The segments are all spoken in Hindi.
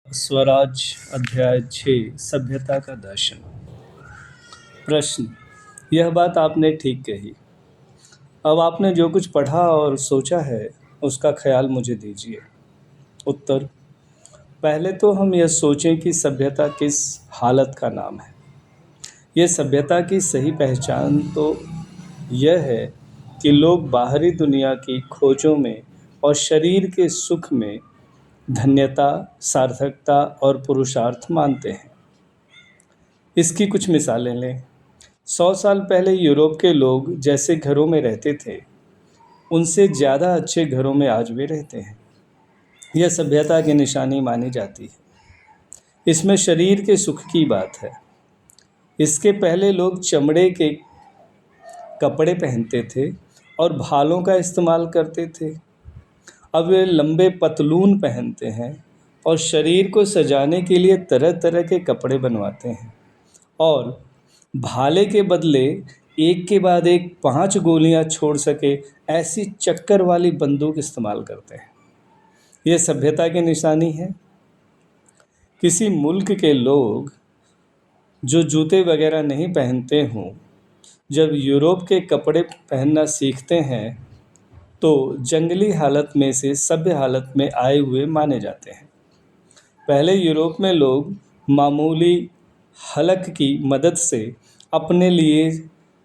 स्वराज अध्याय 6 सभ्यता का दर्शन। प्रश्न। यह बात आपने ठीक कही। अब आपने जो कुछ पढ़ा और सोचा है उसका ख्याल मुझे दीजिए। उत्तर। पहले तो हम यह सोचें कि सभ्यता किस हालत का नाम है। यह सभ्यता की सही पहचान तो यह है कि लोग बाहरी दुनिया की खोजों में और शरीर के सुख में धन्यता, सार्थकता और पुरुषार्थ मानते हैं। इसकी कुछ मिसालें लें। 100 साल पहले यूरोप के लोग जैसे घरों में रहते थे, उनसे ज़्यादा अच्छे घरों में आज भी रहते हैं। यह सभ्यता की निशानी मानी जाती है। इसमें शरीर के सुख की बात है। इसके पहले लोग चमड़े के कपड़े पहनते थे और भालों का इस्तेमाल करते थे। अब वे लंबे पतलून पहनते हैं और शरीर को सजाने के लिए तरह तरह के कपड़े बनवाते हैं और भाले के बदले एक के बाद एक 5 गोलियां छोड़ सके ऐसी चक्कर वाली बंदूक इस्तेमाल करते हैं। यह सभ्यता की निशानी है। किसी मुल्क के लोग जो जूते वगैरह नहीं पहनते हों, जब यूरोप के कपड़े पहनना सीखते हैं तो जंगली हालत में से सभ्य हालत में आए हुए माने जाते हैं। पहले यूरोप में लोग मामूली हलक की मदद से अपने लिए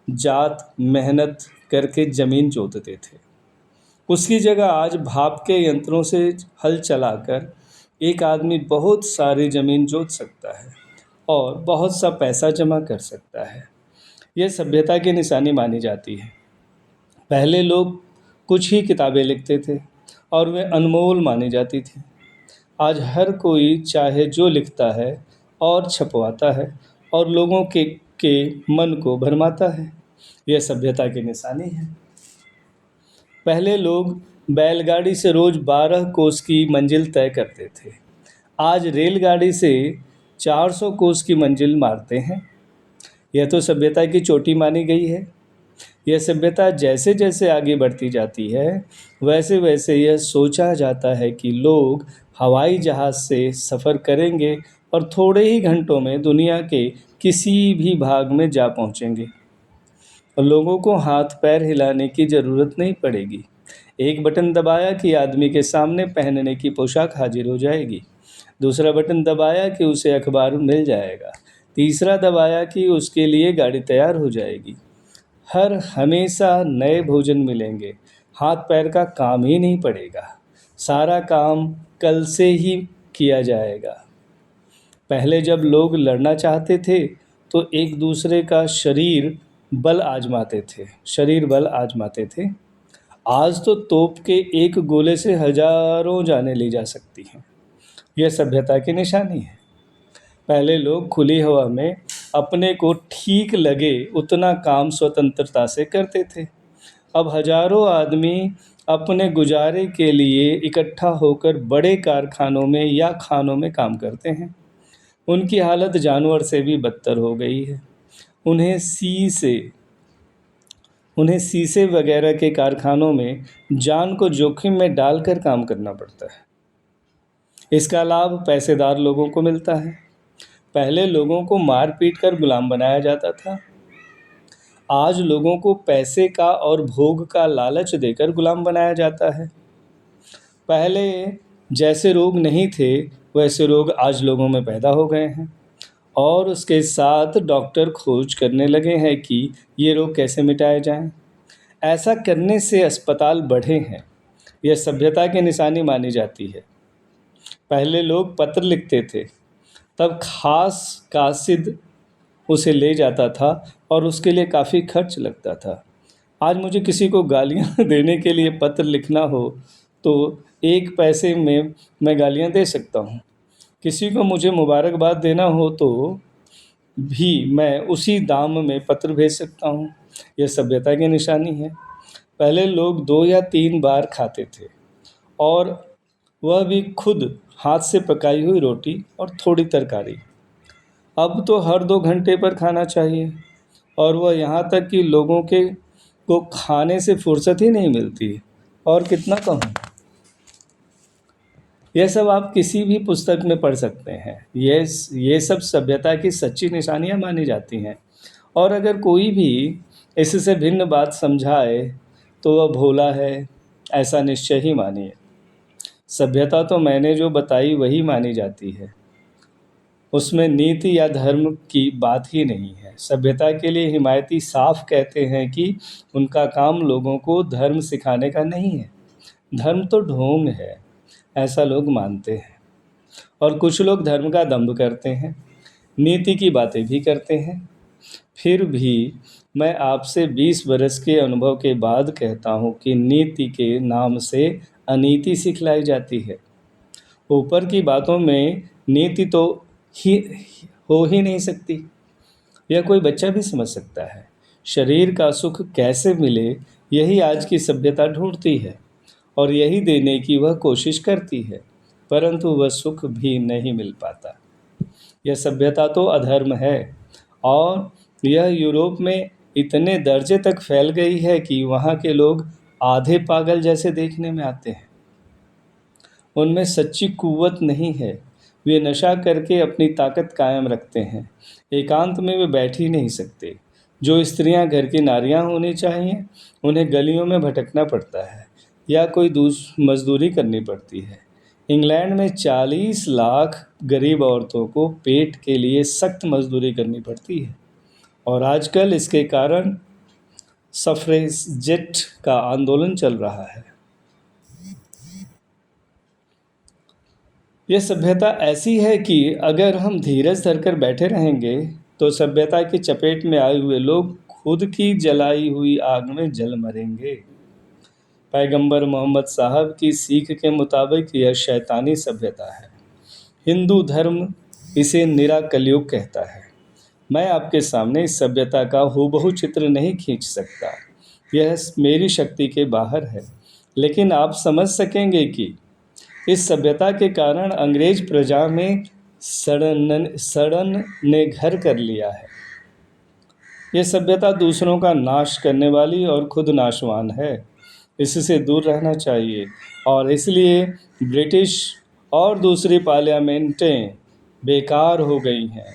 जात मेहनत करके ज़मीन जोतते थे। उसकी जगह आज भाप के यंत्रों से हल चलाकर एक आदमी बहुत सारी ज़मीन जोत सकता है और बहुत सा पैसा जमा कर सकता है। यह सभ्यता की निशानी मानी जाती है। पहले लोग कुछ ही किताबें लिखते थे और वे अनमोल मानी जाती थी। आज हर कोई चाहे जो लिखता है और छपवाता है और लोगों के मन को भरमाता है। यह सभ्यता की निशानी है। पहले लोग बैलगाड़ी से रोज 12 कोस की मंजिल तय करते थे। आज रेलगाड़ी से 400 कोस की मंजिल मारते हैं। यह तो सभ्यता की चोटी मानी गई है। यह सभ्यता जैसे जैसे आगे बढ़ती जाती है वैसे वैसे यह सोचा जाता है कि लोग हवाई जहाज़ से सफ़र करेंगे और थोड़े ही घंटों में दुनिया के किसी भी भाग में जा पहुंचेंगे और लोगों को हाथ पैर हिलाने की ज़रूरत नहीं पड़ेगी। एक बटन दबाया कि आदमी के सामने पहनने की पोशाक हाजिर हो जाएगी। दूसरा बटन दबाया कि उसे अखबार मिल जाएगा। तीसरा दबाया कि उसके लिए गाड़ी तैयार हो जाएगी। हर हमेशा नए भोजन मिलेंगे। हाथ पैर का काम ही नहीं पड़ेगा। सारा काम कल से ही किया जाएगा। पहले जब लोग लड़ना चाहते थे तो एक दूसरे का शरीर बल आजमाते थे। आज तो तोप के एक गोले से हजारों जानें ली जा सकती हैं। यह सभ्यता की निशानी है। पहले लोग खुली हवा में अपने को ठीक लगे उतना काम स्वतंत्रता से करते थे। अब हजारों आदमी अपने गुजारे के लिए इकट्ठा होकर बड़े कारखानों में या खानों में काम करते हैं। उनकी हालत जानवर से भी बदतर हो गई है। उन्हें शीशे वगैरह के कारखानों में जान को जोखिम में डालकर काम करना पड़ता है। इसका लाभ पैसेदार लोगों को मिलता है। पहले लोगों को मार पीट कर गुलाम बनाया जाता था। आज लोगों को पैसे का और भोग का लालच देकर गुलाम बनाया जाता है। पहले जैसे रोग नहीं थे वैसे रोग आज लोगों में पैदा हो गए हैं और उसके साथ डॉक्टर खोज करने लगे हैं कि ये रोग कैसे मिटाए जाएं। ऐसा करने से अस्पताल बढ़े हैं। यह सभ्यता की निशानी मानी जाती है। पहले लोग पत्र लिखते थे, तब खास कासिद उसे ले जाता था और उसके लिए काफ़ी खर्च लगता था। आज मुझे किसी को गालियाँ देने के लिए पत्र लिखना हो तो 1 पैसे में मैं गालियाँ दे सकता हूँ। किसी को मुझे मुबारकबाद देना हो तो भी मैं उसी दाम में पत्र भेज सकता हूँ। यह सभ्यता की निशानी है। पहले लोग 2 या 3 बार खाते थे और वह भी खुद हाथ से पकाई हुई रोटी और थोड़ी तरकारी। अब तो हर 2 घंटे पर खाना चाहिए और वह यहाँ तक कि लोगों को खाने से फुर्सत ही नहीं मिलती। और कितना कहूँ। यह सब आप किसी भी पुस्तक में पढ़ सकते हैं। ये सब सभ्यता की सच्ची निशानियाँ मानी जाती हैं। और अगर कोई भी इससे भिन्न बात समझाए तो वह भोला है, ऐसा निश्चय ही मानिए। सभ्यता तो मैंने जो बताई वही मानी जाती है, उसमें नीति या धर्म की बात ही नहीं है। सभ्यता के लिए हिमायती साफ कहते हैं कि उनका काम लोगों को धर्म सिखाने का नहीं है, धर्म तो ढोंग है, ऐसा लोग मानते हैं। और कुछ लोग धर्म का दंभ करते हैं, नीति की बातें भी करते हैं। फिर भी मैं आपसे 20 बरस के अनुभव के बाद कहता हूँ कि नीति के नाम से अनीति सिखलाई जाती है। ऊपर की बातों में नीति तो ही हो ही नहीं सकती, यह कोई बच्चा भी समझ सकता है। शरीर का सुख कैसे मिले, यही आज की सभ्यता ढूंढती है और यही देने की वह कोशिश करती है, परंतु वह सुख भी नहीं मिल पाता। यह सभ्यता तो अधर्म है और यह यूरोप में इतने दर्जे तक फैल गई है कि वहाँ के लोग आधे पागल जैसे देखने में आते हैं। उनमें सच्ची कुव्वत नहीं है, वे नशा करके अपनी ताकत कायम रखते हैं। एकांत में वे बैठ ही नहीं सकते। जो स्त्रियां घर की नारियां होनी चाहिए, उन्हें गलियों में भटकना पड़ता है या कोई मजदूरी करनी पड़ती है। इंग्लैंड में 40 लाख गरीब औरतों को पेट के लिए सख्त मजदूरी करनी पड़ती है और आजकल इसके कारण सफ्रेजेट का आंदोलन चल रहा है। यह सभ्यता ऐसी है कि अगर हम धीरज धरकर बैठे रहेंगे तो सभ्यता की चपेट में आए हुए लोग खुद की जलाई हुई आग में जल मरेंगे। पैगंबर मोहम्मद साहब की सीख के मुताबिक यह शैतानी सभ्यता है। हिंदू धर्म इसे निरा कलयुग कहता है। मैं आपके सामने इस सभ्यता का हूबहू चित्र नहीं खींच सकता, यह मेरी शक्ति के बाहर है, लेकिन आप समझ सकेंगे कि इस सभ्यता के कारण अंग्रेज प्रजा में सड़न ने घर कर लिया है। यह सभ्यता दूसरों का नाश करने वाली और खुद नाशवान है, इससे दूर रहना चाहिए। और इसलिए ब्रिटिश और दूसरी पार्लियामेंटें बेकार हो गई हैं।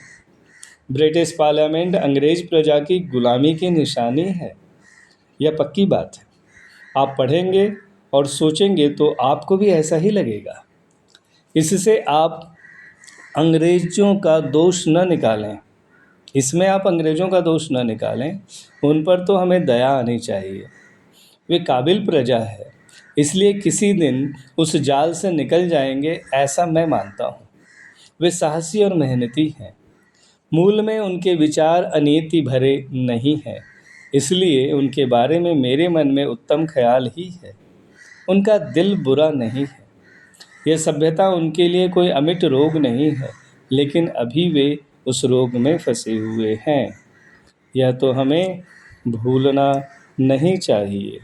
ब्रिटिश पार्लियामेंट अंग्रेज प्रजा की गुलामी की निशानी है, यह पक्की बात है। आप पढ़ेंगे और सोचेंगे तो आपको भी ऐसा ही लगेगा। इससे आप अंग्रेज़ों का दोष न निकालें, इसमें आप अंग्रेज़ों का दोष न निकालें, उन पर तो हमें दया आनी चाहिए। वे काबिल प्रजा है, इसलिए किसी दिन उस जाल से निकल जाएंगे, ऐसा मैं मानता हूँ। वे साहसी और मेहनती हैं, मूल में उनके विचार अनीति भरे नहीं हैं, इसलिए उनके बारे में मेरे मन में उत्तम ख्याल ही है। उनका दिल बुरा नहीं है। यह सभ्यता उनके लिए कोई अमिट रोग नहीं है, लेकिन अभी वे उस रोग में फंसे हुए हैं। यह तो हमें भूलना नहीं चाहिए।